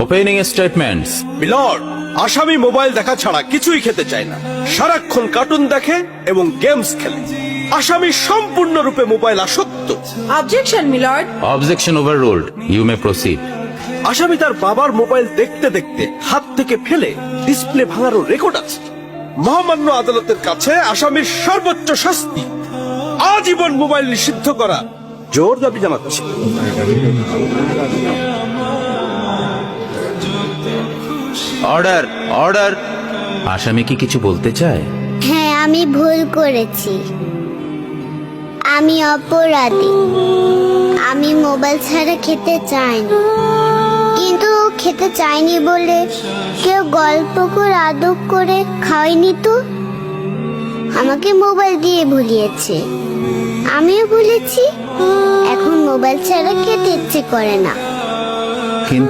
Opening statements. Milord, আসামি mobile দেখা ছাড়া কিছুই খেতে চায় না, সারাক্ষণ কার্টুন দেখে এবং গেমস খেলে। আসামি সম্পূর্ণরূপে মোবাইল আসক্ত। Objection milord. Objection overruled, you may proceed. আসামি তার বাবার মোবাইল দেখতে দেখতে হাত থেকে ফেলে ডিসপ্লে ভাঙারও রেকর্ড আছে। মহামান্য আদালতের কাছে আসামির সর্বোচ্চ শাস্তি আজীবন মোবাইল নিষিদ্ধ করা জোর দাবি জানাচ্ছি। Order, order. আসামি কি কিছু বলতে চায়? হ্যাঁ, আমি ভুল করেছি। আমি অপরাধী। আমি মোবাইল ছাড়া খেতে চাইনি, কিন্তু খেতে চাইনি বলে কেউ গল্প করে আদব করে খাওয়াইনি তো। আমাকে মোবাইল দিয়ে ভুলিয়েছে, আমিও ভুলেছি। এখন মোবাইল ছাড়া খেতে ইচ্ছে করে না। কিন্তু